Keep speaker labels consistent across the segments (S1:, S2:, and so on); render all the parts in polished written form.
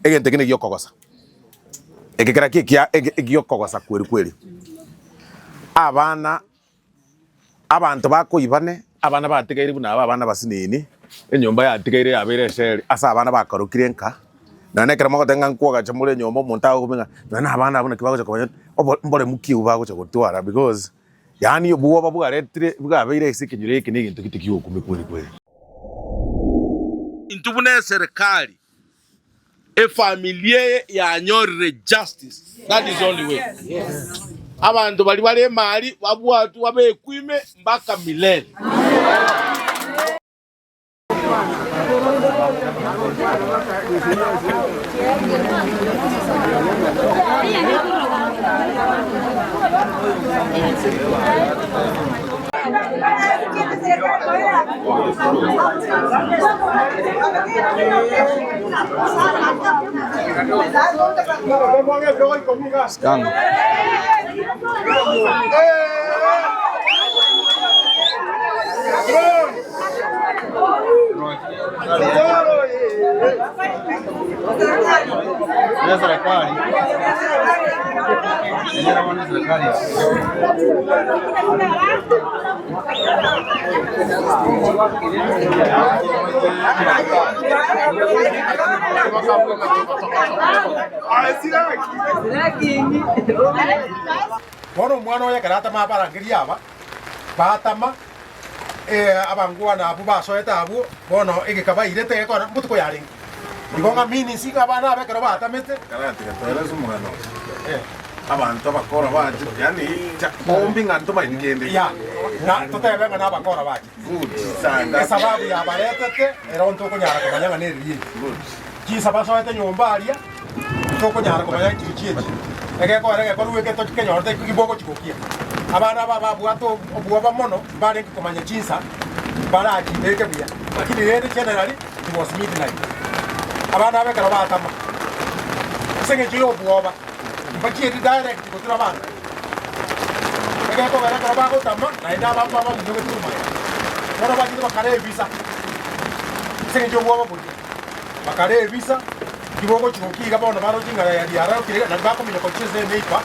S1: egente kine giokogosa egekera kikia giokogosa kweli abana abantu bakoibane abana batigaire buna abana basinini enyomba yatigaire yabere sheri asa abana bakarukire nka nane kera magotenga nkwaga chamule nyomba omuntu ago kumenga nana abana abona kibago cyo mbore mukiu bago cyo gutwara because yani obuwa bwaretire bwabere isikinyure iki ni gintu kitikio kweli
S2: intubune serikali efamilie yanyorire justice. That is the only way. Yes. Abantu bali bale mali babwatu babekwime mpaka milele.
S3: Bono mwana oya karata mabarangiria aba batama abangwa na abu basoeta abu bono igikaba irete ko mbutuko yari igonga mini singa bana abekero batamete
S1: karate gatwelezo mwana abantu abakora baje yani bombi nganto bayingende
S3: ya na totebe ngana abakora baje
S1: good sanga
S3: sababu ya baretete era onto ko nyara ko banyanga neri
S1: good
S3: ki sababu soeta nyomba aria to ko nyara ko banyanga chichi ege ko luwe to kenyo orte kiboko chikokia abana baba bwato obwa mono bare kumanya chinsa bara akideke bya lakini yeye generally it was midnight abana abekara batama senge jiyo obwa bakiye direct ko turabana ege ko bara ko bako tama na ina baba baba mu tuma ora bakite bakare visa senge jiyo obwa bako bakare visa kiboko chikoki gabona baro jingara ya diara kire na bako minyo ko cheze neipa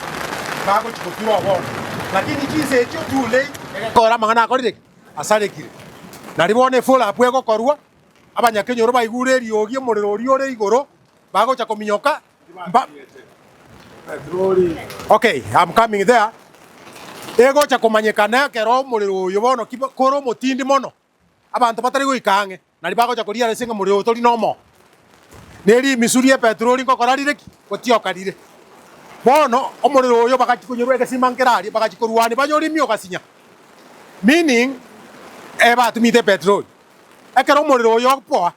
S3: bako chikoturo abona lakini kise echo tule kora mangana akorire asarekire naribone full apwego korwa abanyakenyoro baigure riogie muriro uri igoro bagocha kominyoka okay, I'm coming there ego cha komanyekana kero muriro uyu bono koro mutindi mono abantu batari guikange nari bagocha koria resinga muriro tori nomo neri misuri petroli ngokorarire gotiokarire bono omuriro uyu bakachikunyeru egesimankerari bakachikoruani banyorimi ogasinya meaning batumite petrol ekero omuriro uyu ogpoa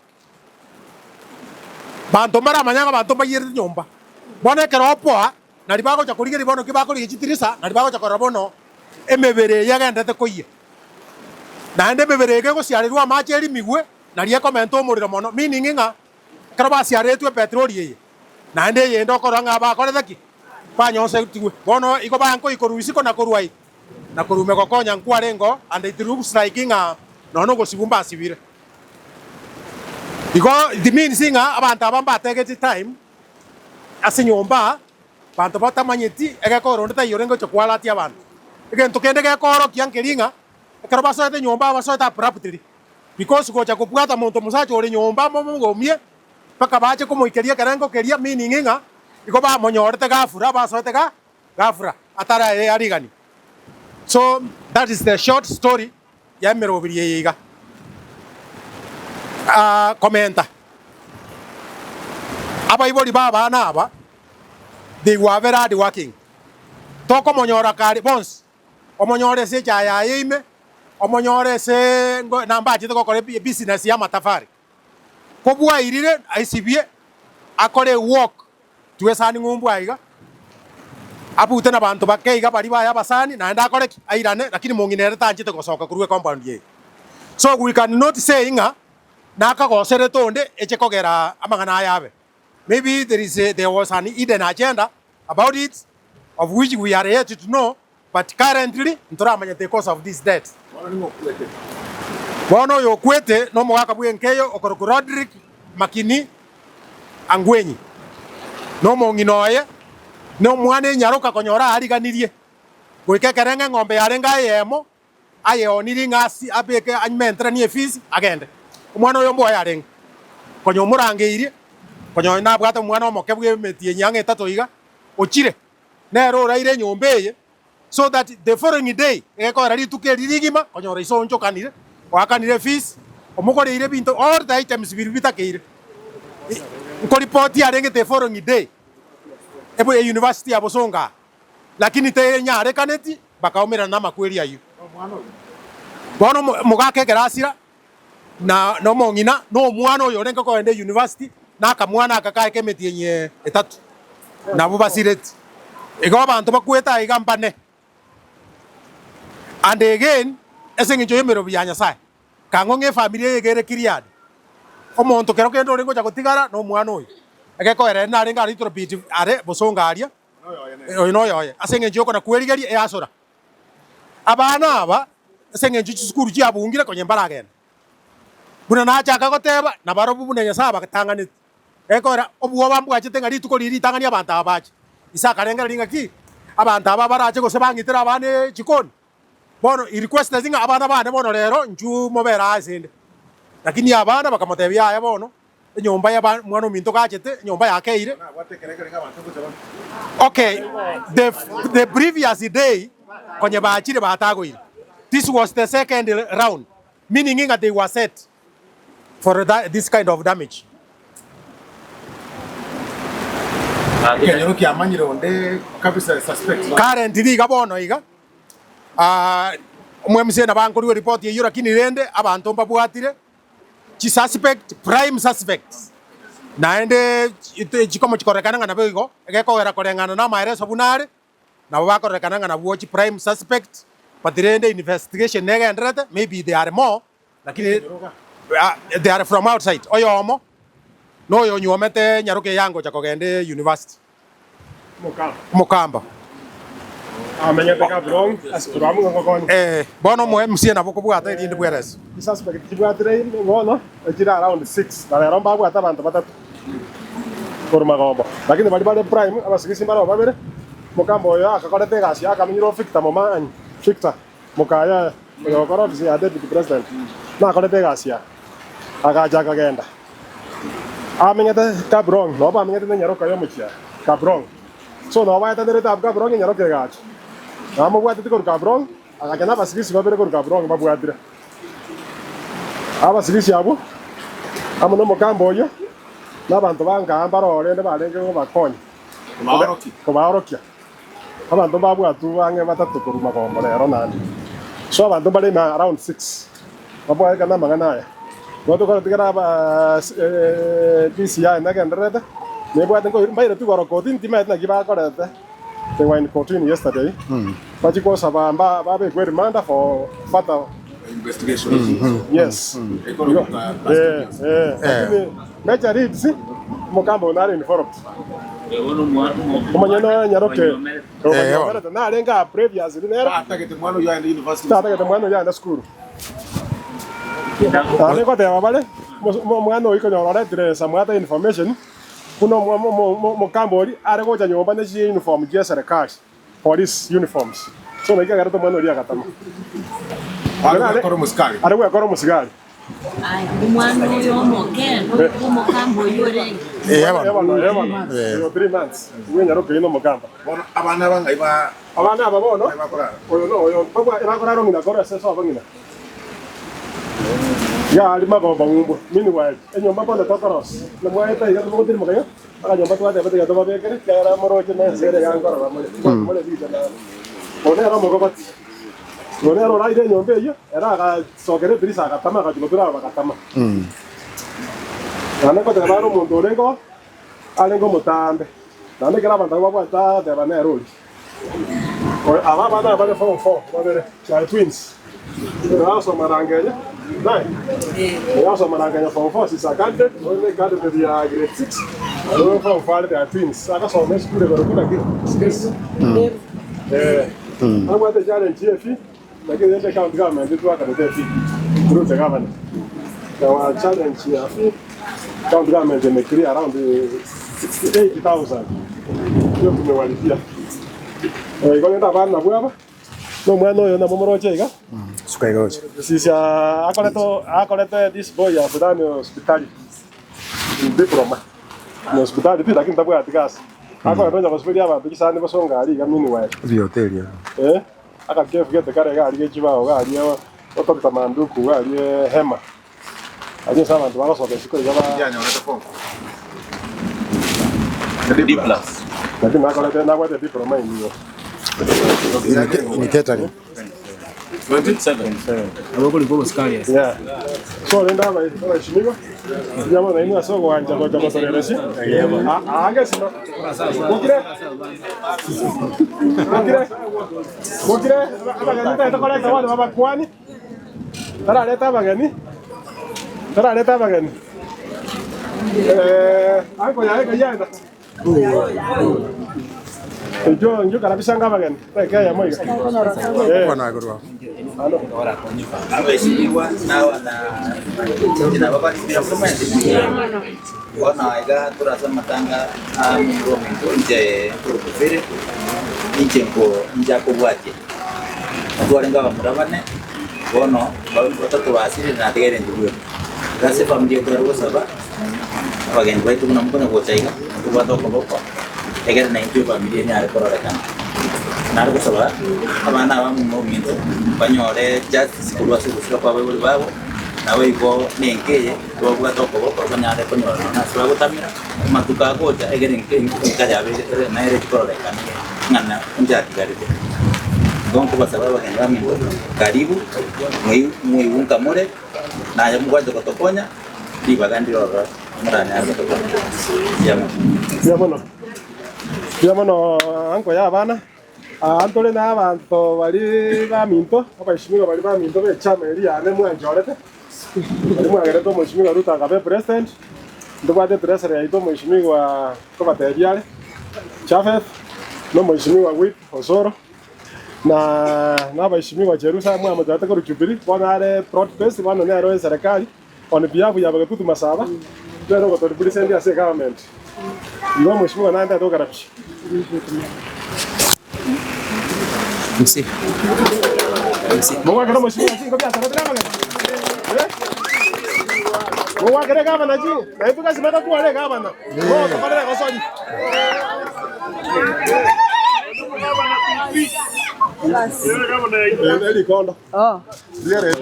S3: bantu maramanyanga bantu bayire nyomba bono ekero opoa nari bagocha kurigeri bono kibakori gichitirisa nari bagocha korora bono emebere yagendete koiye naende emebere ege gosiarirwa amacheri migwe nari ekomenta omuriro mono meaning nga kero basiaretwe petroli eye naende yende okorora nga bakorete ki banyose tigwe bono iko banko ikoruisiko na koruai na korume gokonya nkwarengo and it looks like nga nono gosibumba sibire iko the means nga abantu abamba tegeti time asinyomba bantu batamanyeti egekoro ndeta yorengo chokwala ati abantu egento kende gekoro kiankelinga ekero basoete nyomba basoeta abruptly because gocha kupwata muntu musacho ore nyomba momugomie paka bache komoikeria karango keria meaning nga iko ba monyorete gafura basoete gafura atara arigani. So that is the short story ya merobirie yiga komenta aba ibori baba na aba they were very hard working toko monyora kari bons omonyore se chaya ime omonyore se namba chite ko kore business ya matafari kobwa irire aisibie akore work tuwesani ngumbu aiga abute na bantu bakeiga bari baya basani na enda akore airane lakini monginere tanchite gosoka kuruwe compound ye. So we cannot say nga naka gosere tonde eche kogera amangana yabe. Maybe there was an hidden agenda about it of which we are yet to know, but currently ntoramanya the cause of this death. Bono yokwete no mwaka bwenkeyo okoroku Rodrick Makini Angwenyi no mong'ina oye no mwana nyaroka konyora ariganirie gwike kerenge ng'ombe yarenga yemo ayoniri ng'asi abeke anymentre ni fees agende omwana oyo mboya arenga konyo murangiirie konyo nabwata mwana omoke bwemetie nyanga etato iga ochire nero oraire nyomba eye so that the following day ekora rituke ririgima konyo isonjo kanire wakanire fees omukoreire bintu all the items bitakeire nko report yarenge the following day ebo university ya Bosonga lakini te nyare kaneti bakaumira na makweri ayo bono mugake gerasira na no mongina no mwana oyo renga ko ende university na kamwana akakae kemeti nye etatu na bubasiret ego abantu bakweta igambane and again esengijo yemero byanya sai kangonge family yegere kiriad omonto kero kendo rengo jagotigara no mwana oyo egeko ere na renga litro bit are Bosonga aria oyo no yoye asengijo ko na kwerigeria easora abana aba esengijo skuru ji abungire konye mbaragenda buna na chaka goteba na barobu buna nyasaba katanganit ekora obuwa bambu achete ngari tukoliri tangania abantu abache isaka renga ringa ki abantu aba barache go sebangitira abane chikoni bono i request zinga abana bane bono rero nju mobera asinde lakini abana bakamotebya ya bono nyomba ya mwana minto gachete nyomba yakeire okay the previous day konye baachire batagoire this was the second round meaning that they were set for this kind of damage. Currently gabono iga mwemse na bankori report yeyo lakini rende abantu mbabwatire chi suspect prime suspects naende chikomo chikorekana ngana bego egeko era korengana na maelezo bunare na bakorekana ngana watch prime suspect but rende investigation negendrete maybe they are more lakini they are from outside oyomo no yo nyomete nyaruke yango chakogende university mukamba
S4: amenyete ka brong asuramu ngokoni
S3: bono mwe msie na boko bwata indi bweres
S4: suspect tibwatire bono ejira around 6 na rero mbabwata abantu batatu por magombo lakini bali prime abasigisi mbaro babere mukamba oyo akakorete gasi akamenyiro Victor Momanyi Victor mukaya yo korofisi ya deputy president na akorete gasi akaja kagenda amenyete ka brong no ba amenyete nyaroka yo muchia ka brong so no ba tandere tab ka brong nyaroka gachi amo bwate tikor ka brong akakena basigisi babere kor ka brong babwatire abasigisi abo amo no mukamba oyo n'abantu bangamba rorende barenge ngo bakonye kubarokia abantu babwatu bange batatu kuruma kombo rero nani so abantu bari na around 6 babwa kana mangana goto ko tigara ba PCI na kendrede ne bwa tengo mbaire tu goro kotin timet na giba korete they were in court yesterday but you was about babe great reminder for further
S1: investigation.
S4: Yes. Mecha reads Mokambo na informed. Omanyana nyaroke. Na renga previous dinero.
S1: Atakete mwana ya university.
S4: Atakete mwana ya na school. Ale ko te babale. Mwana oiko nyorora dire samata information. Kuno Mokambo are go nyomba ne uniform je serikali. Police uniforms. So na ikagara to mwana ria katama. Are we akoro musigari.
S5: Ai, umwana oyo mokendo Mokambo yore.
S4: Yo 3 months. We nyaroke ino Mokamba.
S1: Abana banga iba
S4: abana babono. Oyo no, oyo pagwa ibakora ro ngina kora seso abangina. Ya alima baba ngumbo. Meanwhile, enyomba pole tokoros. Na mwaita iga mo dir mokaya. Aka nyomba twate bete gato babe kere kaya moro chene sere gangora ramole. Mole dita na. Ole ro mogobat. Ole ro raide nyombe yo. Era ga sogere drisa ga tama ga jibura ga tama. Nane ko te baro mundo lengo. Alengo mutambe. Nane kera banda baba ta de bana roli. Ko aba bana bana form 4, bana cha twins. Era so marangenya. Dai. Era so marangenya form 4 si sakante, ole kade de dia grade 6. Ole form 5 de twins. Saka so mes kure baro kuna ki. Agora te challenge GFI. Lakini ndio county government ndio akadete fi. Group the government. Kwa challenge ya fi county government imekiri around 80,000 ndio tumewalipia. Iko nenda bana bwaba no mwana oyo na momoroche iga
S1: Suka igoje.
S4: sisi akoleto this boy ya Sudani hospitali diploma no hospitali pia lakini tabwa atikasi akoleto hospitali abantu kisane basonga ali gamini wa
S1: Bi hotel ya.
S4: akakefuge kare gali gekibao gali otokita manduku gali hema aje sana abantu barosoka shikori gaba
S1: Yani unaleta form.
S2: D+.
S4: lakini akoleto na kwa diploma hiyo
S1: Ni catering.
S2: 27.
S4: yeah so nenda baheshimiwa jamaa na ina soko wanja kwa jamaa seresi anga sima Mokire abagani takola tawali baba kwani tara leta abagani anko yaenda Njo kabisa ngabagani peke ya moyo
S1: Bwana gurwa.
S6: Abaheshimiwa n'abana baba wanaiga turasema tanga mrominto nje kurufere injengo njakubwati atwarenga bamurabane bono batatu basiri na tegere nduwe gase familia kwa saba abageni baitu kuna mkono gochaiga kubato koboko tegere na intu familia ni arekorora kana nariko saba abana bamuminto banyore justice kulwa sugusira kwa babo nawe iko nengeye twabuga tokoboko banyare konyora na sura gutamira matuka goja egere nkaya abe na ere kororeka ngana njati garite gonko basaba bagenda mingo karibu mwiyunga mure na yamugwaje kotokonya ibagandiro murane azo tokonya
S4: yamono anko ya bana antole na abantu bali baminto abashimira bali baminto be chama eri ane mwanjorete bali mwagereto mwishimira Ruto akabe president ndobade president yaito mwishimira kwa tayari Chafef no mwishimira Whip Osoro na bashimira Jerusalem mwamajata ko Jubilee bonare protest bano ne aro serikali on behalf ya bagatutu masaba ndio ko to president ya government ndio mwishimira nanda to garabishi
S6: Msi.
S4: Mwa kama mwishimira jingo bia sababu ngana. Mwa kere kama na jingo. Na hiyo kazi mata kuale kama na. Mwa kapale kwa swali. Ndio kondo. Zere.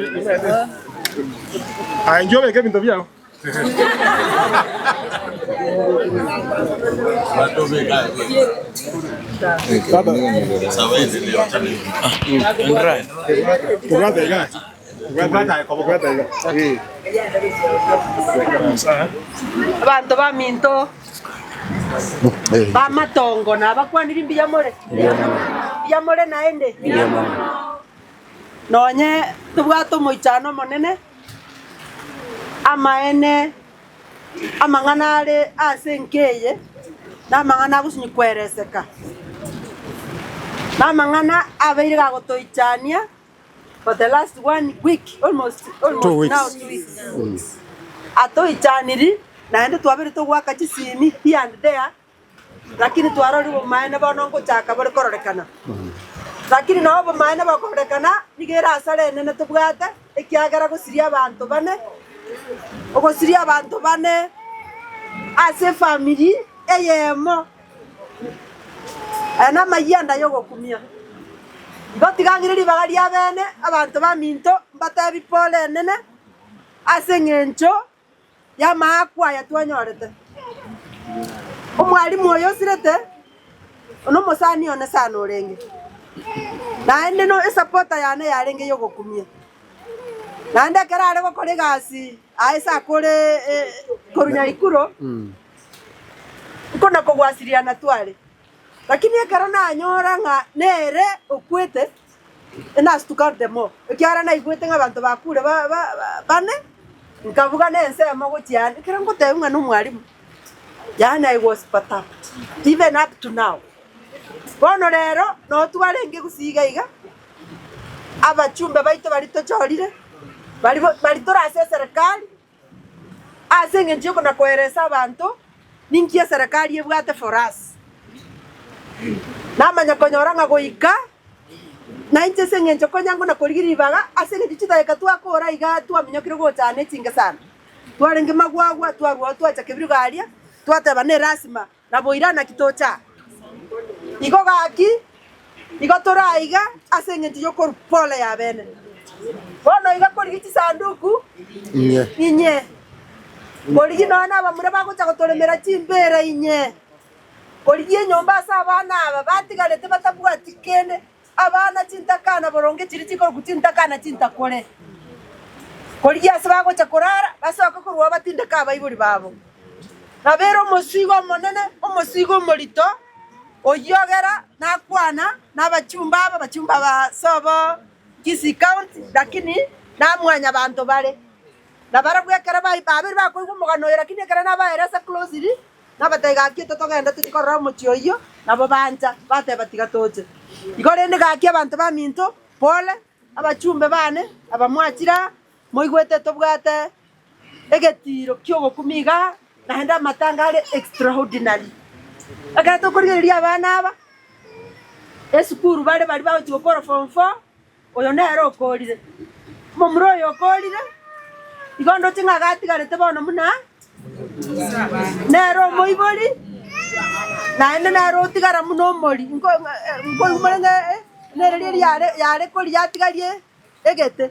S4: Enjoy ke bintu byao.
S7: Abantu baminto bamatongo nabakwanira imbiyamore iyamore naende nonye tubwato moichano monene amaene amang'anare ase nkeye namang'ana agusinyikwereseka namang'ana abeire gagotoichania for the last 1 week almost 2 weeks now 2 weeks atoichaniri naende twabere togwaka chisimi here and there lakini twarori bomaene bono ngochaka bari kororekana lakini nabo bomaene bakororekana nigera asare nene tubwate ekiagera gusiria abantu bane ogosiria abantu bane ase family eyemo ana mayanda yogokumia gotigangiriri bagari abene abantu baminto batabi pole nene ase ngencho ya maakwa ya twanyorete omwalimu oyo sirete ono mosani one sana orenge naende no supporta yane yarenge yogokumia naende kerare gokore gasi aisa kore korunya ikuro kona kogwasiriana twale lakini ekara na nyora nga nere okwete ena stukarte mo ekiara na igwete nga bantu bakure bane nkavuga nense amagotiane kera ngote mwana umwalimu yana I was perturbed even up to now bono rero no twarenge gusiga iga abachumbe baito barito chorire bari torase serikali ase ngenje kona koeresa abantu ninkia serikali ebwate for us namanya konyora nga goika na inche seng'encho konyango na korigiribaga ase ng'echitaeka twakora iga twamenyokire gochana echinge sana twarenge magwagwa twarwa twacha kebirugaria twateba ne rasima na boirana kitocha igo gaki igo toraiga ase ng'encho yokorupole ya bene bono iga korigi sanduku inye korigi nona abamure bagocha gotoremera chimbere inye korigi enyomba ase abana aba batigarete batabwati kende abana chintakana boronge chiri chikoro kuchintakana chintakore korigi ase bagocha korara basoka korwa batindeka abaibori babo nabero omosigo omonene omosigo omorito oyogera nakwana n'abachumba aba bachumba basobo Kisii County lakini namwanya abantu bare nabarabwekera babiri bakoigwa omogano lakini ekera nabaeresa closely nabataiga kito togenda tuchikorora omochio iyo nabo banja bateba tiga toche igo rende gaki abantu baminto pole abachumbe bane abamwachira moigwete tobwate egetiro kyogokumiga naenda matanga ale extraordinary akara tokorigereria abana aba esukuru bari bagochi gokora form 4 oyo nero okorire momuro oyo okorire igondo ching'agatigarete bono muna nero omoibori naende nero otigara muno omori nkoigumorenge nereria yare kori yatigarie egete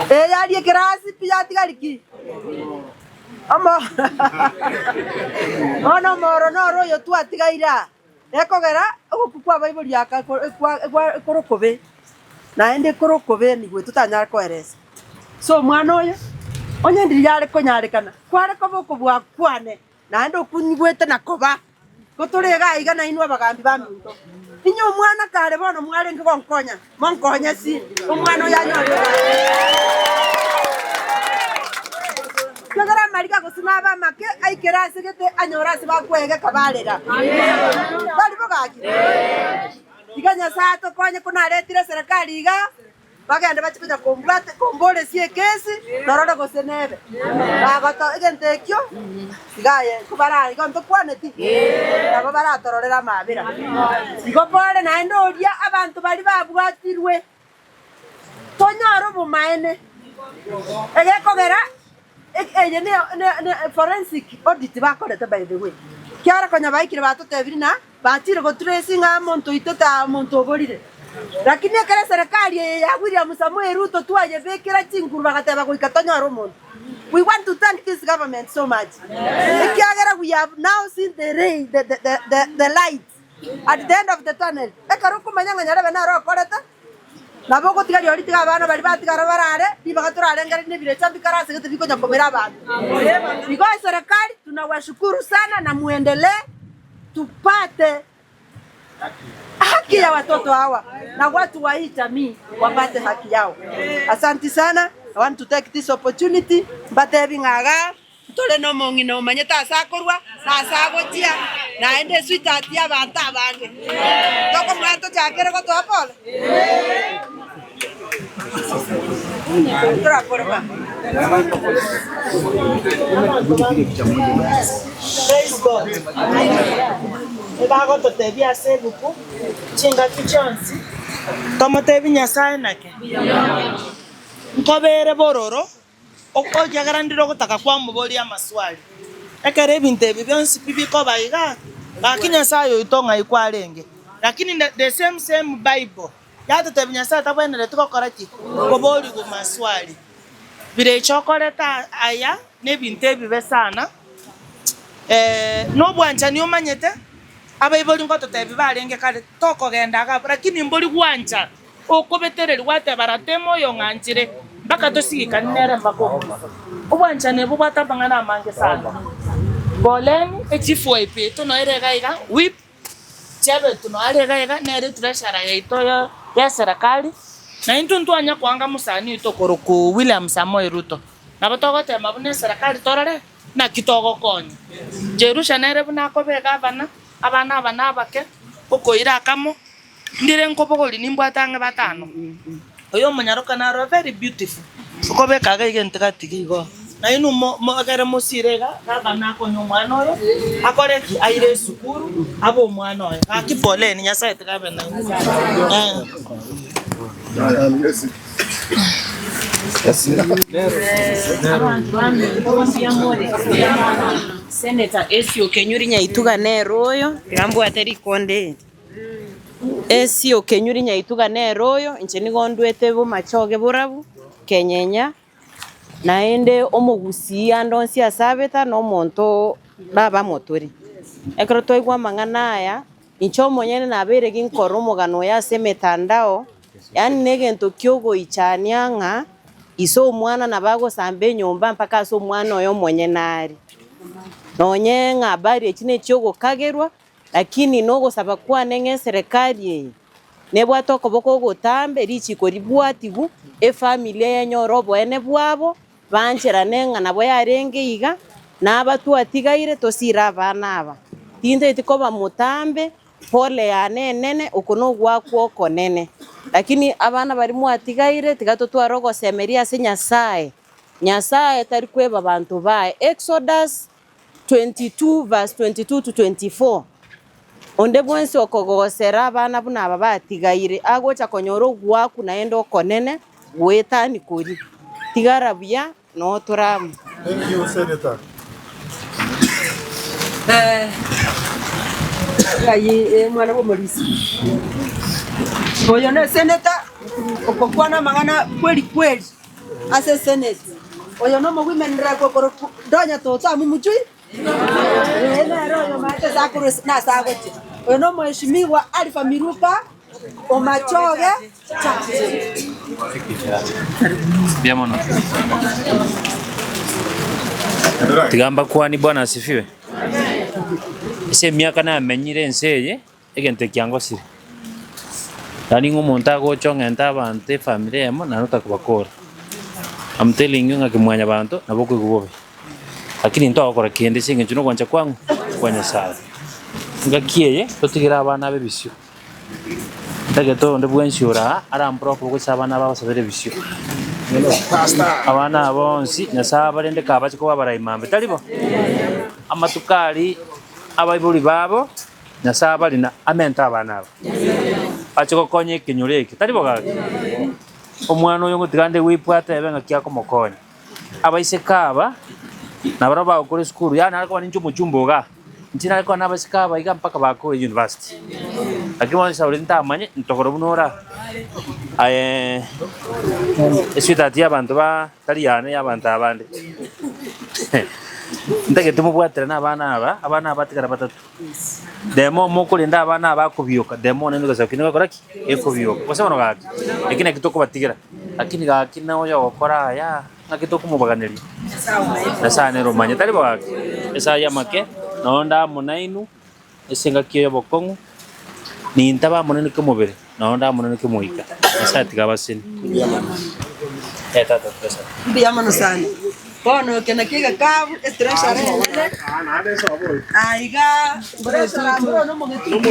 S7: yari ekerasi pi yatigari ki ono moro noro oyo twatigaira ekogera ogokukwa abaibori aka korokobe naende korokobe nigwe tutanyara koeresa so mwana oyo onyendiri yare konyarekana kware koboko bwakwane naende okunyigwete nakoba gotorega iga nainwa abagambi baminto inyo omwana kare bono mwarenge gonkonya monkonya si omwana oyo anyore Kagara marika kusima ba make aikera segete anyora se bakwege kabarera bali bogaki iganya sato konye kuna retire serikali iga bagenda bachikuja kombrate kombole sie kesi noroda gosenebe bagoto igentekyo igaye kubara igonto kwaneti nabo baratororera mabira igo pole na endoria abantu bali babwatirwe tonyoro bumaene egekogera forensic audit bakorete by the way kiara konya baikire batotebiri na batire go tracing amonto itota monto borire lakini kare serikali ya William Samoei Ruto tuaje bekira chinguru bagateba goika tonyoro monto. We want to thank this government so much. Ikiagera we have now seen the rain the light at the end of the tunnel ekaro kumanyanga nyarebe na ro koreta naboko tigari ori tiga bana bali batigara barare bibagaturare ngari nebire chambikara segete biko nyakomera abantu biko serikali tunawashukuru sana na muendelee tupate haki ya watoto hawa na watu wa hii jamii wapate haki yao. Asante sana. I want to take this opportunity batebi ngaga tole no mongi no manyeta sakorwa sasagotia naende sweetheart ya bantu abange toko mwanto chakere ko topole Tora porma. Praise God. Ebago totebi asebuku chinga kichonsi tomotebi nyasaye nake nkobere bororo okojagara ndiro gutaka kwa mubori amaswali ekere ebintu ebi byonsi bibiko bayiga bakinyasaye itonga ikwarenge lakini the same Bible yatotebi nyasaye tabwenere tukokora ki kobori ku maswali bire chokoleta aya nebintu ebi besana no bwancha ni omanyete abaiboli ngoto tebi balenge kale tokogenda aga lakini mboli gwancha okobetereri wate baratemo yo nganchire baka tosika nere mbako obwancha ne bubata bangana mange sana boleni echifu ipe to no erega iga whip chebe to no erega iga nere turashara yaito ya serikali na intuntu anya kwanga musani to koroko William Samoei Ruto na batogote mabune serikali torare na kitogo konyi Jerusha nere buna kobega abana bake okoira kamo ndire nkobogoli nimbwatange batano oyo munyaruka na very beautiful ukobeka ga igente gatigi go
S8: na inu mogere musirega kaka nako nyumwana oyo akoreki aire sukuru abo mwana oyo akipoleni nyasaye tikabe na
S9: Senator Esio Kenyuri Nyaituga neroyo gambo ateri konde Esio Kenyuri Nyaituga neroyo ncheni gondwete bo machoge burabu kenyenya naende omugusia ndonsi asabeta no monto baba motori ekro toigwa mangana aya incho monyene nabere ginkoro mugano ya semetandao yani negento kyogo ichania nga iso mwana nabago sambe nyumba mpaka so mwana oyo mwenye nari nonye nga habari ekine kyogo kagerwa lakini nogo sabakwa nenge serikali nebwa tokoboko gotambe richi ribwatigu familia yenyorobo ene bwabo banchera nenga nabo yarenge iga nabatu atigaire tosira abana aba tinde tikoba mutambe pole ya nene ukono gwakwo konene lakini abana bari mu atigaire tigato twarogo semeria se nyasaye tari kweba bantu bae Exodus 22 verse 22 to 24 onde bwensi okogosera abana buna aba batigaire agocha konyoro gwaku naendo konene wetani kuri tigarabya no turamu.
S4: Thank you, Senator.
S7: Mwana wa Morisi. Oyo ne senator okokwana mangana kweli ase senate. Oyo no women rako koro donya tota mumuchui. Royo mate zakuru na sagote. Oyo no mheshimiwa Alfa Miruka Omachoge
S10: Biamono. Tigamba kwani bwana asifiwe. Ese miaka na menyire nseye egente kyango siri. Dani ngomuntu agochonga ntabante family emo nanuta kubakora. I'm telling you ngakimwanya bantu naboko kubobe. Lakini nto akora kende singe chuno kwancha kwangu kwanya sawa. Ngakiye totigira abana bebisyo. Tageto ndebwenshura arampro ko sabana baba sabere bisyo. Abana bonsi nasaba rende kabachi ko barayimambe talibo. Amatukali abaibuli babo nasaba lina amenta abana abo. Achiko konye kinyureke talibo gaga. Omwana oyo ngotigande wipwata ebenga kyako mokonye. Abaise kaba nabaraba okore school yana ariko nincho muchumboga. Nchina ariko nabasikaba iga mpaka bakore university. Lakini sauri ntamanye ntokoro bunora eswitati abantu ba taliyane yabantu abandi ndage tumubwatira n'abana aba tigara batatu demo mukulinda abana abakubyuka demo nendo gasakini koraki ekubyuka basabano gaki ekina kitoko batigira lakini gaki nawo yokora ya nakitoko mubaganiri nasane romanya tali bagaki esa yamake nonda munainu esenga kiyo bokongu ni ntaba munene kumubere nonda munene kumuika asati gabasini tata pesa
S7: Biamono sana. Bono kena kiga kabu estresa rene. Aiga bresa no mogetu.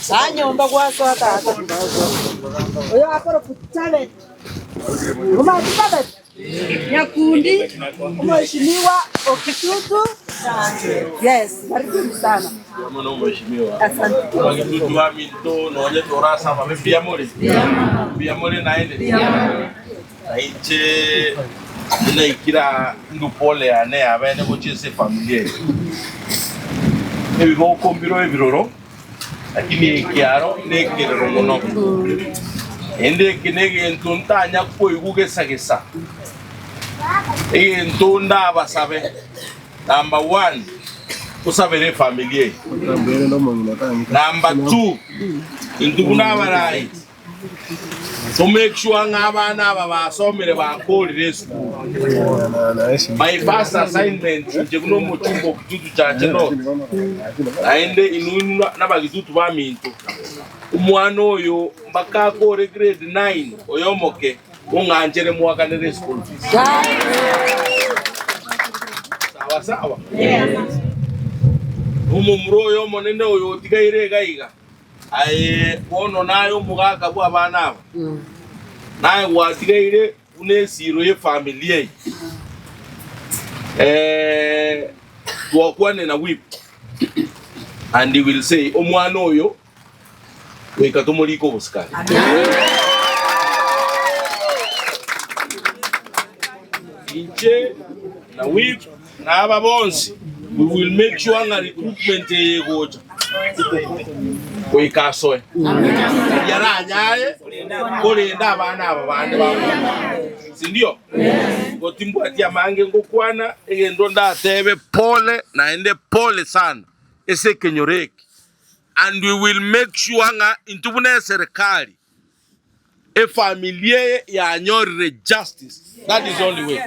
S7: Sanyo mbagwa so ata. Oyo akoro kutale. Uma tutabe. Nyakundi mheshimiwa Okitutu. Yes, karibu sana.
S2: Mwana mheshimiwa.
S7: Asante.
S2: Wakitutu wa minto noje torasa ba biamore naende. Aiche ina ikira ndupole ane abene bochese familia. Ebigo kombiro ebiroro. Lakini kiaro nekero mono. Ende kinege ntuntanya ko igugesa. Entunda abasabe. Number 1, usabere familia. Number 2, induguna barai. To make sure ngabana aba basomere bakorire school. My first assignment njekuno muchumbo kitutu chache no. Aende inu nabagitutu baminto. Umwana oyo mbaka kore grade 9 oyomoke unganjere muwakanire school fees. Sawa. Umumro yo monene oyo tigaire gaiga. Ono nayo mugaka bwa abana abo. naye watigaire unesiro ye familia twakwane na whip and he will say omwana oyo weka tomoliko obusikali inche na whip na aba bonsi we will make sure nga recruitment yegocha weka soe yaranyaye kolinda abana aba bande babo sindio gotimbo ati amange ngokwana egendo ndatebe pole naende pole sana ese kenyoreki and we will make sure nga intubune serikali e familia yanyorire justice. That is the only way.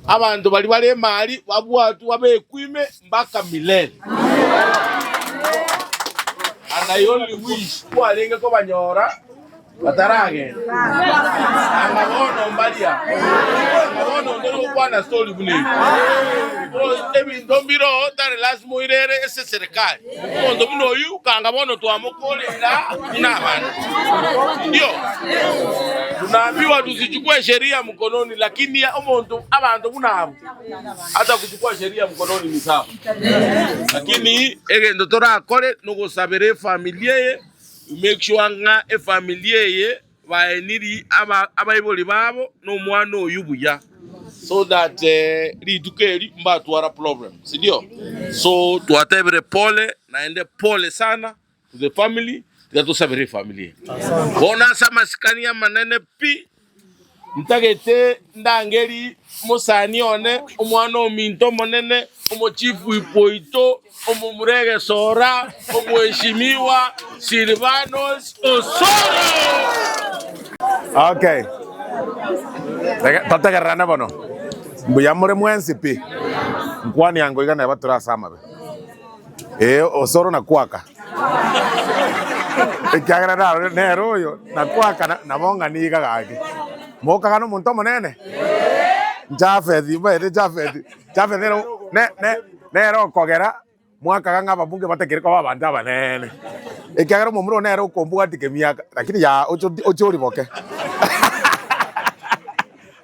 S2: Abantu bali bale mali wabwatu wabekwime mpaka milele. And I only wish kualenge ko banyora batarage angabono mbalia angabono ndero kwana story bune ebi ndombiro tare lazimo irere ese serikali ndo buno yu kangabono twamukolera n'abana ndio tunaambiwa tusichukue sheria mkononi, lakini omuntu abantu bunabo hata kuchukua sheria mkononi ni sawa, lakini egendo torakore no gusabere familia ye make sure nga e familia ye baeniri abayiboli babo no mwana oyubuya so that lidukeri mbatwara problem sindio. So tuatebere pole naende pole sana to the family tusabere familia bona sama sikania manene pi ntagete ndangeri musani one omwana ominto monene omochifu ipoito omumurege sora omweshimiwa Silvanos Osoro.
S1: Okay. Tata garana bono. Mbuyamure mwensi pi. Nkwani yango igana batura sama be. Osoro na kwaka. Ekyagara nero yo na kwaka na bonga niga gage. Moka kano muntu monene. Jafedi bere Jafedi. Jafedi nero kogera mwaka ganga babunge batekere kwa babanda banene. Ekyagara mumuro nero kombuga tikemiaka lakini ya ochori boke.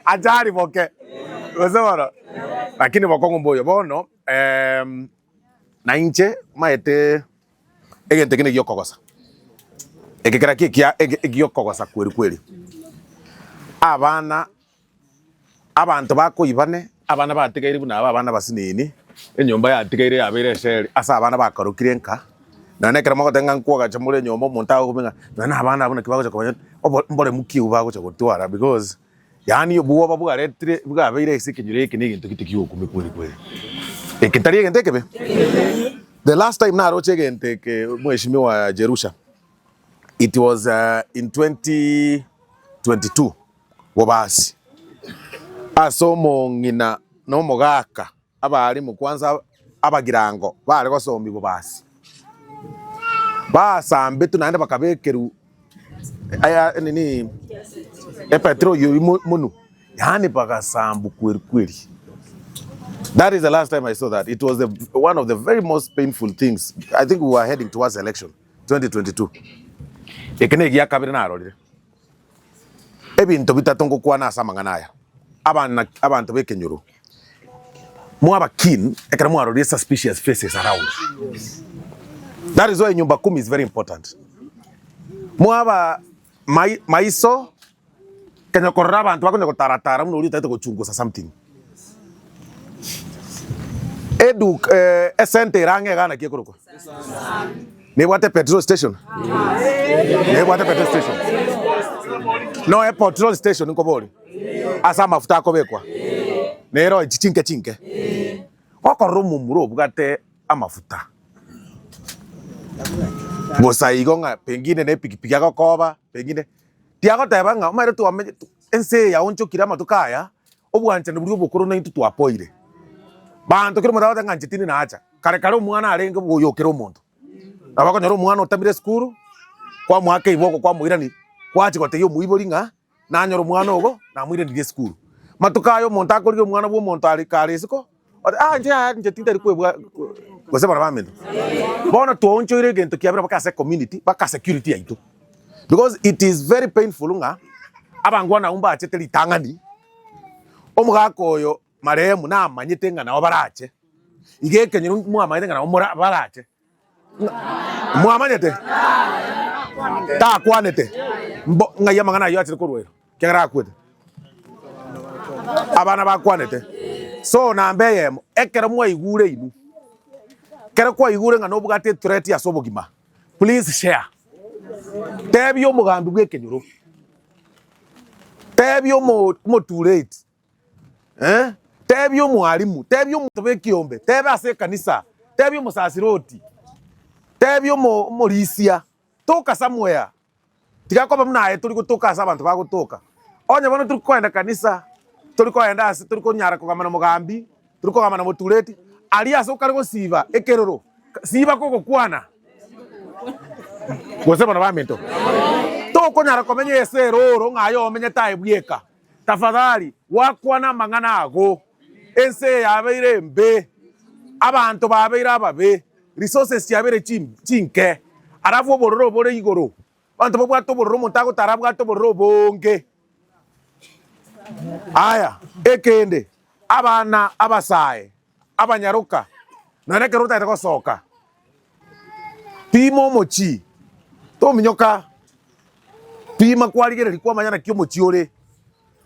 S1: Ajari boke. Wazawara. Lakini bokongo mboyo bono na inche maete egente kine gyokogosa. Ekekera kikia gyokogosa kweli. Abantu bakoyibane abana batigaire buna abana basinini enyomba yatigaire yabere sheri asa abana bakarukire nka nanekera mako tenga nkuwa chamule nyomba montago kubenga na abana abona kibago cyakobanya mbole mukiu bago cyakotwara because yani buwa babuga retire buga abere isikinyure iki ni kintu kitikiyo kweli ekitari egente kebe the last time na roche egente ke mweshimiwa Jerusha it was in 2022 wabasi asomo ngina no mogaka abari mu kwanza abagirango bari gosombi bobasi basambe tunande bakabekeru aya nini petrol munu yani bagasambu kweli. That is the last time I saw that. It was one of the very most painful things. I think we were heading towards election 2022 ekene giya kabire na arorire ebintu bitatongo kwa na samanganaya abantu bekenyuru mwaba keen ekera mwarorire suspicious faces around. That is why nyumba kumi is very important. Mwaba maiso kenya korra abantu bakone kotaratara muno urita kuchunguza something edu esente range gana kiekoroko ne wate petrol station no petrol station nkobori asa mafuta akobekwa nero chinke okoro mumuro bugate amafuta bosaigonga pengine ne pikipiki akokoba pengine tiago tebanga umare tu ense ya oncho kirama tukaya obwanche n'uburyo bukuru na into twapoire bantu kiro mutawa nganje tini na acha kare umwana arenge buyokera umuntu abako nyoro umwana utamire skuru kwa mwake iboko kwa muirani kwachi kote yo muibori nga na nyoro umwana ogo na muire ndi skuru matukayo umuntu akorige umwana bwo umuntu ari karisiko nje tindari kwebwa gose bara bamendo bona to oncho ire gento kiabira baka community baka security yaitu because it is very painful nga abangwana umba achete litangani omugaka oyo marehemu namanyite ng'ana obarache igekenyero mwamanyite ng'ana barache mwamanyete takwanete ng'aya mang'ana ayo achire korwero kegera akwete abana bakwanete so nambe yemo ekero mwaigure inu kero kwaigure ng'ana obugate threat ya sobogima please share tebyo omugambi bw'ekenyoro tebyo moturate tebyo mwalimu tebyo mutobe kiombe tebe ase kanisa tebyo musasiroti tebyo morisia toka somewhere tigakoba munaye turi gutoka asa abantu bagutoka onye bono turi kwenda kanisa turi kwenda ase turi kunyara kugamana mugambi turi kugamana moturate ali ase ukari gosiba ekeroro siba koko kwana gose bana bamento tokonyara komenya ese roro ng'ayo omenye tae bwieka tafadhali wakwana mang'ana ago ense yabeire mbe abantu babeire ababe resources yabeire chinke arafu obororo bore igoro bantu babwato obororo montago tarabwato obororo bonge aya ekende abana abasae abanyaruka none keruta ite gosoka pimo mochi to minyoka pima kwarigereri kwa manyana kyo mochi ore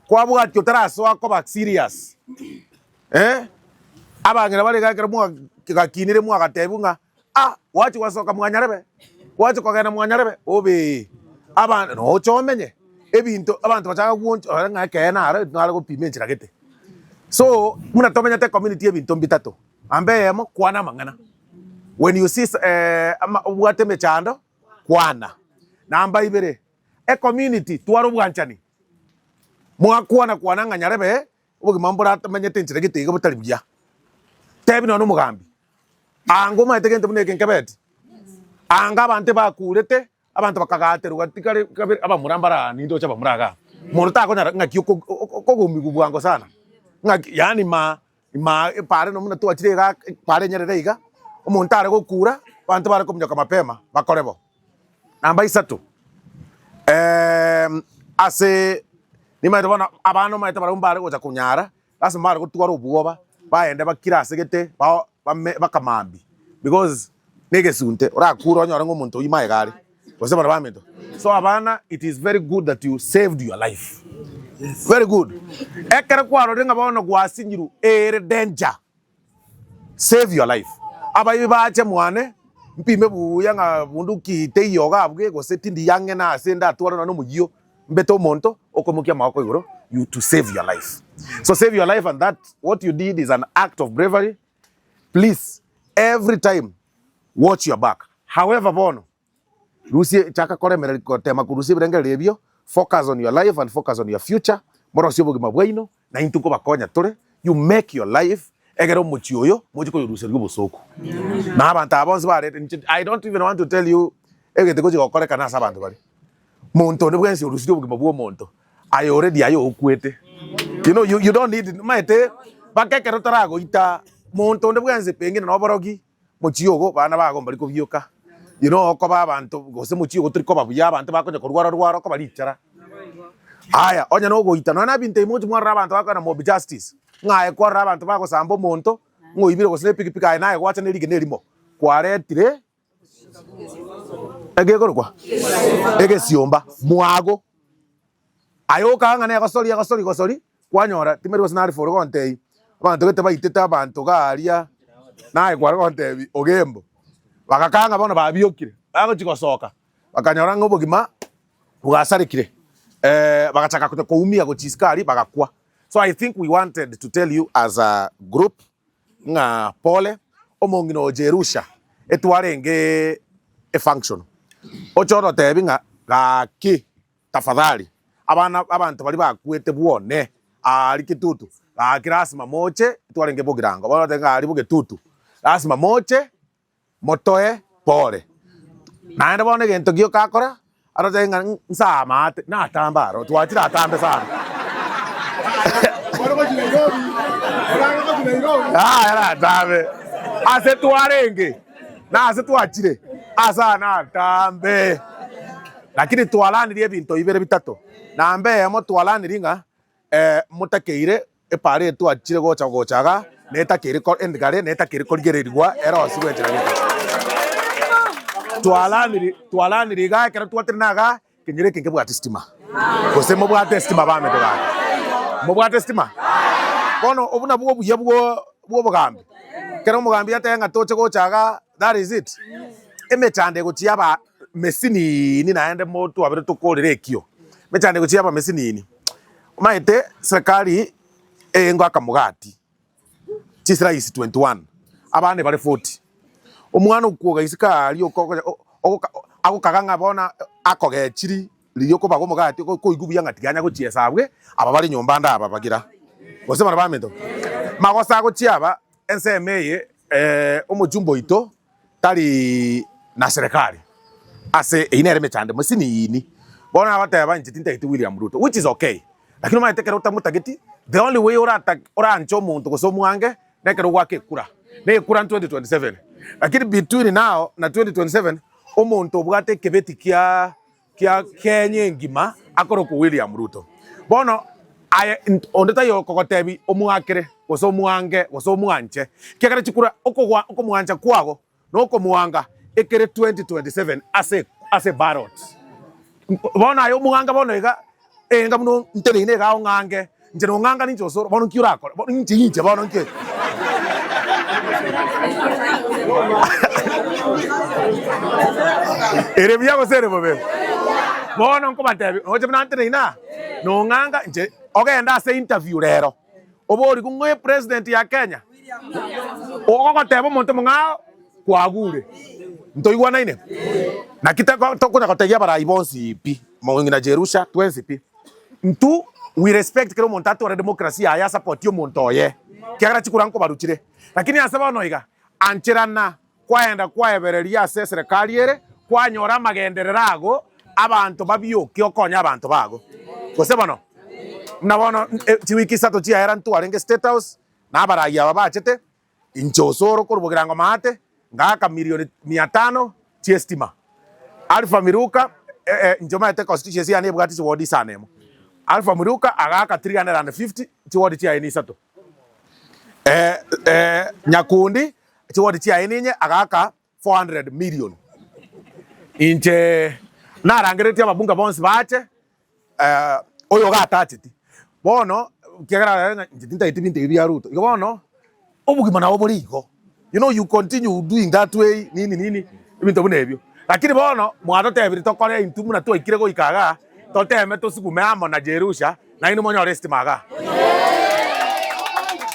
S1: kwabwa kyo taraso akoba serious abangira bari gakera mwa gakinire mwa gatebunga wachi wasoka mwanyarebe wachi kwagana mwanyarebe obe abana no chomenye ebinto abantu bachaka gwoncho ngakena ara nare gopime nchira gete so muna tomenya te community ebinto mbitato ambe yemo kwana mangana when you see ubwate mechando kwana namba ibere community twaro bwanchani mwa kwana nganyarebe ubugi mambura tamenyete nchira gite igo butari bya tebi no mugambi ango maite gente muneke nkabeti anga abantu bakurete abantu bakagaterwa tikare abamurambara nindo cha bamuraga muntu takonyara ngaki kogomigu bwango sana ngaki yani pare no muna tuachirega pare nyerere iga umuntu are gukura abantu bare kumyoka mapema bakorebo namba 3 ase nimaite bona abano maite barumbare gocha kunyara ase mara gutwara ubuoba baende bakira asegete bakamambi because negesunte orakura onyora ngomuntu uyimaye gari gose bara bamento so abana it is very good that you saved your life very good ekere kwaro renga bono gwasinyiru ere danger save your life abayi bache mwane mpime buya nga bundu kite yoga abwe gose tindi yange na asenda atwara no mugiyo mbeto monto okomukia mako igoro you to save your life so save your life and that what you did is an act of bravery please every time watch your back however bono rusi chaka koremera tema kurusi birenge rebyo focus on your life and focus on your future moro sio bugima bwaino na intuko bakonya tore you make your life egero muchioyo mujiko yuruse rw'ubusoko na abantu abonse bare I don't even want to tell you egete ko jikokore kana sabantu bari muntu ne bwense yuruse rw'ubugima bwo muntu I already ayo okwete you know you don't need maite bakekero tarago ita muntu ne bwense pengine no borogi muchiyogo bana bago bari kubyuka you know ko babantu gose muchiyogo turiko babuya abantu bakonye kurwara ko baricara aya onya no goita no na binte imuti mwa abantu bakana mob justice ngaye kwa abantu bako sambo monto ngoibire gose pikipiki ayi naye kwacha nerige nerimo kwaretire egegorwa egesiomba mwago ayo kanga ne gosori kwanyora timeri gose nari for gonte abantu gete baitete abantu garia naye kwa gonte ogembo bakakanga bona babiokire bago chikosoka bakanyora ngobogima bugasarikire bagachaka kuumia gochiskari bagakwa. So I think we wanted to tell you as a group nga pole omongino Jerusha etwarenge a function ochoro tebi nga gaki tafadhali abantu bali bakwete buone ali kitutu akirasima moche etwarenge bogirango bano tenga ali bogetutu asima moche motoe pole naenda bone gento gyo kakora aro tenga nsama na tambaro twachira atambe sana era tambe ase tuarenge na ase tuachire asa na tambe lakini tualani lie binto ibere bitatu na mbe mo twalaniringa mutakeire epare tu achire gochaga netakire ko endgare netakire korigererwa era osigwetira twalaniri ga kera twatirinaga kinyire kinge bwa testima kose mo bwa testima ba me doga mo bwa testima bono obuna bwo buye bwo bugambi kera mugambi yatenga toche gochaga that is it emetande gochiaba mesini ni naende motu abire tukorire ekio metande gochiaba mesini ni maite serikali engo akamugati chisira isi 21 abane bari 40 omwana ukuoga isika ali ako kaganga bona akogechiri liyo ko bago mugati ko igubuya ngatiganya go chiesabwe aba bari nyomba nda aba bagira bose bana bamento magosa go chiaba ensemeye omujumbo ito tali na serikali ase inere mechande musini ini bona abataba njitinta ito William Ruto which is okay lakini mayitekera utamutageti the only way ora ancho muntu gosomuange nekero gwake kura ne kura 2027 lakini between now na 2027 omuntu obwate kebeti kia Kenya ngima akoro ku William Ruto bono ondeta yo kogotebi omuakire gosomuange gosomuanche kekere chikura okomuancha kwago no komuanga ekere 2027 ase ballot bona yo muanga bono iga enga muno nterine ga ongange njeno nganga ni josoro bono kiura ko bono njinje bono nke ere biya gosere bobe bono nko batebi oje bana nterina no nganga nje ogenda ase interview rero obori kungwe president ya Kenya ogo tebo monte mungao kwagure ntoigwana ine na kitako tokuja kotegia bara ibonsi pi mawingina Jerusha 20 pi ntu we respect kero montato wa demokrasia ya support yo montoye kiagara chikuranko baruchire lakini asaba noiga ancherana kwaenda kwaebereria se serikali ere kwanyora magendererago abantu babyoke okonya abantu bago kosebano mnabono chiwiki sato chia era ntu arenge state house na baraya babachete inchosoro kurubugirango mate ngaka milioni 500 chiestima Alpha Miruka njoma ete constituency ya nebugati chiwodi sanemo Alpha Miruka agaka 350 chiwodi chia ini sato Nyakundi chiwodi chia ininye agaka 400 million inche narangeretia mabunga bonsi bache oyo gatachiti bono kiagara njitinta itibinte iri ya Ruto bono obugima na oborigo you know you continue doing that way nini ibintu bunebyo lakini bono mwato tebiri tokore intumu na twikire go ikaga toteme tosigume amo na Jerusha na ino monyo rest maga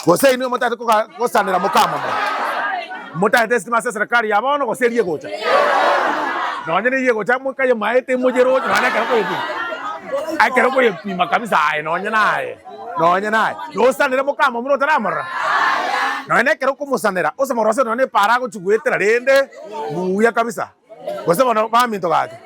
S1: gose ino motata ko sanira mukama motata test masa serikali ya bono gose rie gocha no nyene rie gocha mukaye maete mujero na ka ko yipi akero ko yipi makabisa ai no nyanae no sanira mukama muno taramara no ene kero kumusanira ose morose no ne para go chugwetera rende buya kabisa gose bono baminto gake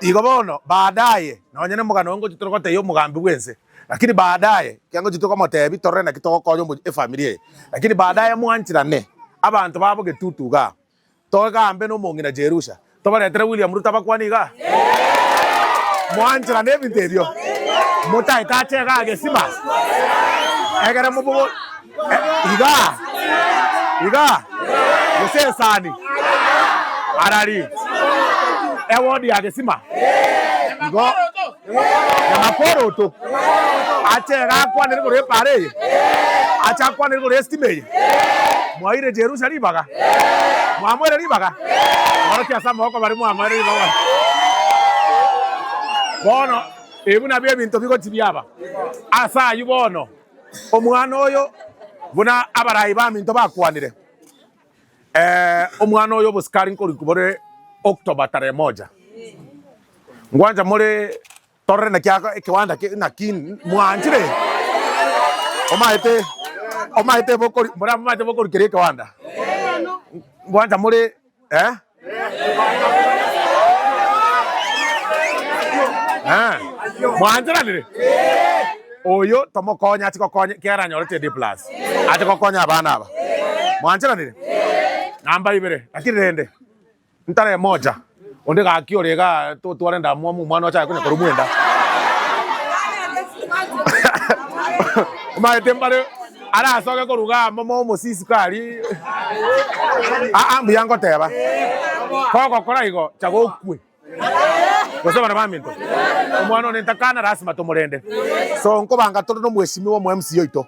S1: igo bono baadaye no nyene mugano ngo chitorokote yo mugambi wense lakini baadaye kyango chitoko motebi torrena kitoko koyo mu familia lakini baadaye mwanchirane abantu babo getutuga toga ambe no mongina Jerusha tobaretera William Ruto bakwaniga mwanchirane binterio mutai tache ga gesima egere mubugo iga yose sani arari ewodi ya gesima igo ya maporo to ache ga kwa nere gore pare acha kwa nere gore estimate mwaire Jerusha ribaga mwamwere ribaga ora kia sama ko bari mwamwere ribaga bono ebuna bye bintu bigo tibyaba asa yubono omwana oyo buna abarayi baminto bakwanire omwana oyo buskari nkori kubore October 1 ngwanja muri torre na kyaka kiwanda na kin mwanjire omaite bokori mbona mate bokori kire kiwanda ngwanja muri mwanjira nire oyo tomokonya atikokonya kiara nyorete D+ atikokonya abana aba mwanjira nire namba ibere lakini rende ntare moja onde ga kiorega to twarenda mwana cha kunya korumwenda Maete mbare arasoke kuruga momo musisi kari ambuya ngoteba koko koraigo chagokwe gosema na maminto omwana nentakana rasima tumurende so nkobanga toro no mweshimi wo MC yoito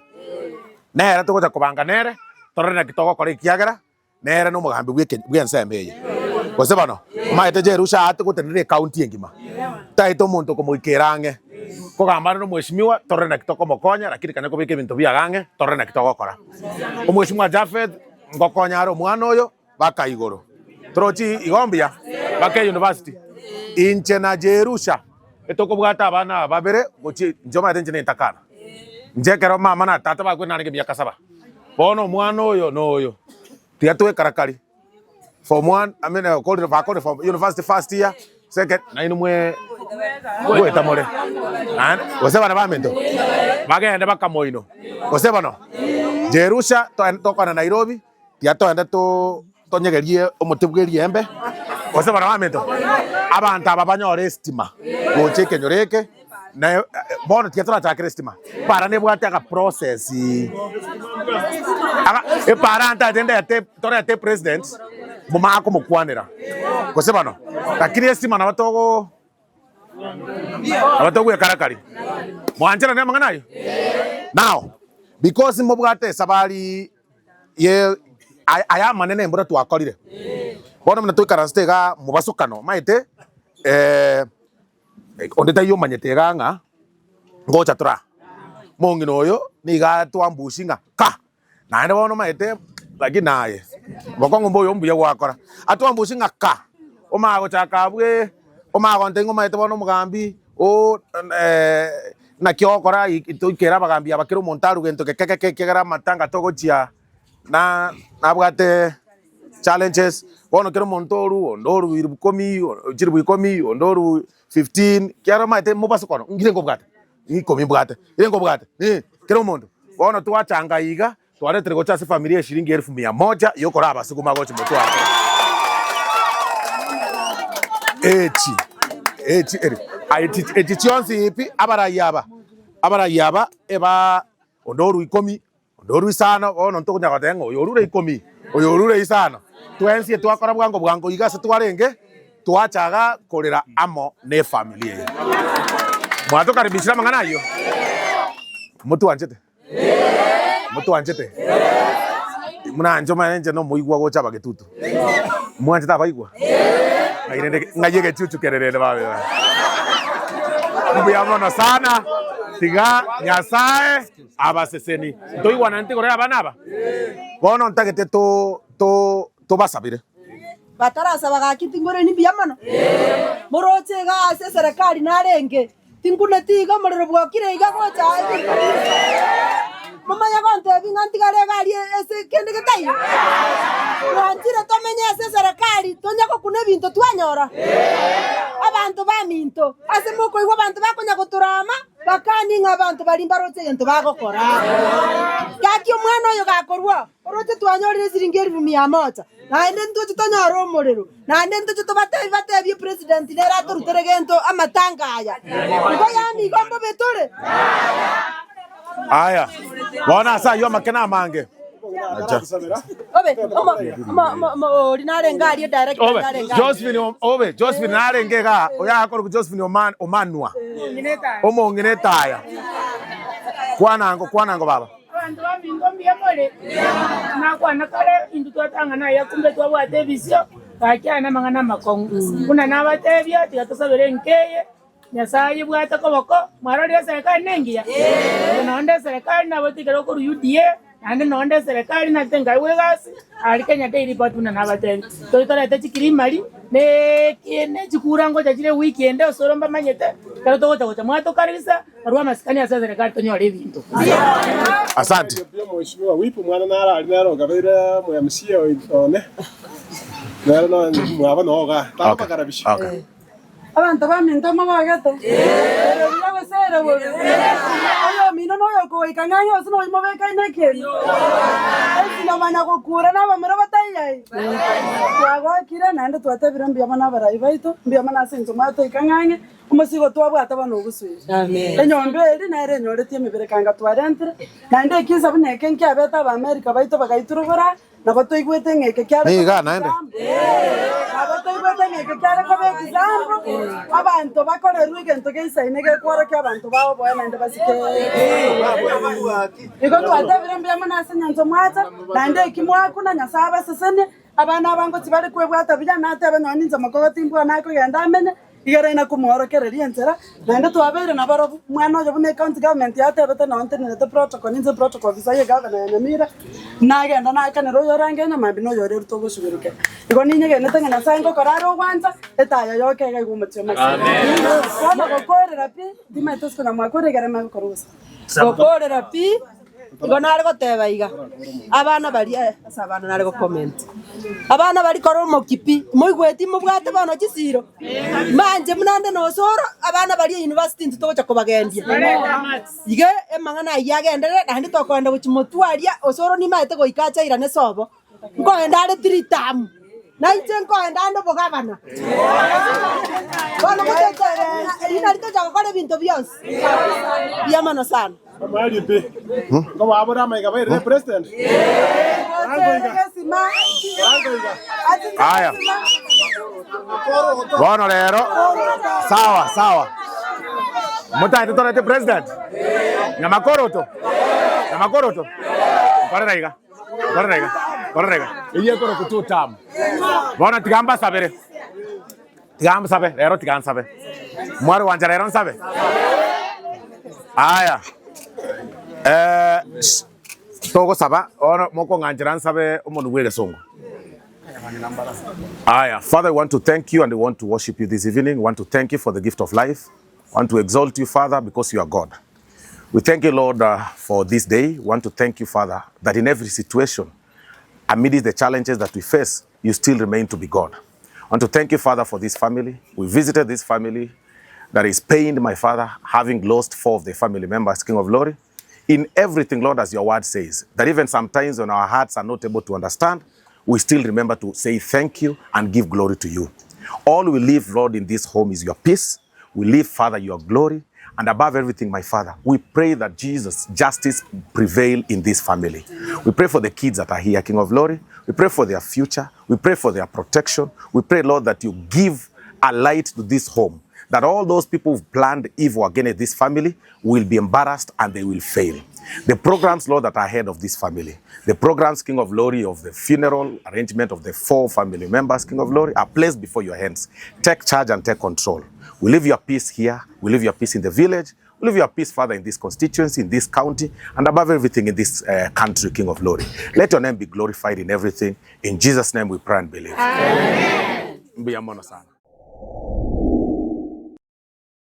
S1: nera tugoja kubanga nere torena kitogo kore kiagera nere no mugambi bwensemeye gosema no maete jerusha ate gutenere county engima taito muntu komuikerange kogambana no mweshimiwa torena kitoko mokonya lakini kana kubike bintu biagange torena kitogo kora omweshimiwa Jafet ngokonya aro mwana oyo baka igoro trochi igombia baka university inche na Jerusha etoko bwata abana babere gochi njoma atenje nentakana njekero mama na tata bakwe nange miaka 7 bono mwana oyo no oyo tiatwe karakari form 1 I mean called for university first year second na inumwe gweta more and oseba na bamento bagende bakamoino oseba no Jerusha to na Nairobi tiatoenda to tonyegerie omutibwerie embe oseba na bamento abantu ababanyore estima gocheke nyoreke na bono tiatora cha estima para ne bwate ka process e para anta tende te tore te president mumako mukwanira oseba no lakini estima na batogo abatogo ya karakari mwanjira ne manganayo now because mubwate sabari ye aya manene mbura twakorire bono mna tuikarastega mubasukano maite ondeta yo manyetega nga ngocha tura mongino oyo niga twambushinga ka naende bono maite lakini naye bokongo mboyo mbuye gwakora atwambushinga ka omago chaka bwe omago ntengo maite bono mugambi o na kiokora ituikera bagambi abakiro montaru gento kekekekegera matanga togochia na bwate challenges bono kero montoru ondoru irukomi chiribu ikomi ondoru 15 kiara maite mubasukono ngire ngobwate ikomi bwate ile ngobwate kero mondo bono twachanga iga twaretere gocha familia shilingi 1100 yokora abasukuma gochi motwa eti chionsi ipi abarayaba eba ondoru ikomi ondoru isano bono ntokunya gotengo oyorure ikomi oyorure isano twensie twakora bwango igase twarenge twachaga korera amo ne familia mwato karibishira mangana yo mutu wanjete muna njoma nje no muigwa gocha bagetutu mwanje tabaigwa ngayege chuchu kererere bawe mbuyamono sana tiga nyasae abaseseni ntoigwa nanti korera abanaba bono ntagete to basabire
S7: batarasaba gakiti ngore ni biyamano moroche ga se serikali narenge tingune tiga morero bwakire iga gocha mama yagonte binganti gare gari ese kende ketai wanjira tomenye ese serikali tonyako kune bintu twanyora abantu baminto ase moko igwa abantu bakonya guturama bakani ngabantu balimba roche gento bagokora gaki omwana oyo gakorwa roche twanyorire siringi 1100 naende ntuchi tonyora omorero naende ntuchi batebie president nera turutere gento amatanga aya ngo yani gombo betore
S1: aya bona sa yo makena mange
S7: ordinary ngari direct
S1: Josephine narengega oya akora Josephine omanwa omongene taya kwanango baba
S11: abantu bamingo mbiyamole nakwana kale indu twatanga naye kumbe twabwate visio kakyana mangana makongo kuna nabatebya tigatosabere nkeye nyasaye bwata koboko mwarorya serikali nengiya nonde serikali nabotikero ko UDA ande nonde serikali natenga wegasi ali Kenya Daily Patuna nabatebi toitara techikiri mali ne chikurango chachire weekend osoromba manyete karo togocha mwato karisa arwa maskani ya serikali tonyore bintu
S1: asante
S4: mheshimiwa wipo mwana nara ali naro gabira mu MC one naro no mwaba no ga tapa karabisha
S7: abantu baminto mabagate bose Ere bobe. Oyo mino no yo ko ikang'ang'o sino mo beka inekeno. Sino mana gukura na bamero batayai. Twagokire nande twatebire mbia mana barayi baito mbia mana sinzo mwato ikang'ang'e umusigo twabwata bano guswira. Amen. Enyondo eri na ere nyoretie mibere kanga twarentere nande kisa buneke nkyabeta ba America baito bagaiturugura na bato igwete ngeke kyara.
S1: Niga naende.
S7: Abato igwete ngeke kyara ko be example. Abantu bakorerwe gento geisaine ge kwara ky'abantu babo boya nande basike. Iko twatebire mbia mana sinzo mwata nande kimwaku na nyasaba sesene abana bango tibari kwebwata bijana atebe nyoninza makoko timbwa nako yenda amenye igara ina kumworokereria enzera nande twabere na baro mwana oyo bune county government yatebete na ontenete protocol ninze protocol officer ye governor ya Nyamira nagenda nakanero yorangenya mambi no yore rutogusubiruke iko ninyegene tengena sango koraro kwanza etaya yokega igumutio masi amen kwa gokorera pi dimetos kuna mwakoregera makorusa gokorera pi iko nare goteba iga abana bari abana nare go comment abana bari koro mokipi moigweti mubwate bano kisiro manje munande no soro abana bari university ntutocha kubagendia ige emangana yagendere na ndi tokwenda guchimotwaria osoro ni maete goikacha ira ne sobo ngoenda ari tritam na ite ngoenda ndo bogabana bano mutete ina ritocha gukora bintu byose byamano sana
S4: Mali pi. Ko wabura mai gabai re president.
S1: Haya. Bueno lero. Sawa. Mutai tutorete president. Nyamakoroto. Korega. Iye koro kutu tam. Bona tigamba sabere. Lero tigamba sabe. Mwari wanja lero sabe. Haya. Togo saba or moko nganjiran sabe umuntu wele songo. Aya, Father, we want to thank you and we want to worship you this evening. We want to thank you for the gift of life. We want to exalt you, Father, because you are God. We thank you, Lord, for this day. We want to thank you, Father, that in every situation, amidst the challenges that we face, you still remain to be God. I want to thank you, Father, for this family. We visited this family that is pained, my Father, having lost 4 of their family members, King of Glory. In everything, Lord, as your word says, that even sometimes when our hearts are not able to understand, we still remember to say thank you and give glory to you. All we live, Lord, in this home is your peace. We live, Father, your glory. And above everything, my Father, we pray that Jesus' justice prevail in this family. We pray for the kids that are here, King of Glory. We pray for their future. We pray for their protection. We pray, Lord, that you give a light to this home, that all those people who've planned evil against this family will be embarrassed and they will fail. The programs, Lord, that are ahead of this family, the programs, King of Glory, of the funeral arrangement of the 4 family members, King of Glory, are placed before your hands. Take charge and take control. We leave your peace here. We leave your peace in the village. We leave your peace, Father, in this constituency, in this county, and above everything in this country, King of Glory. Let your name be glorified in everything. In Jesus' name we pray and believe. Amen.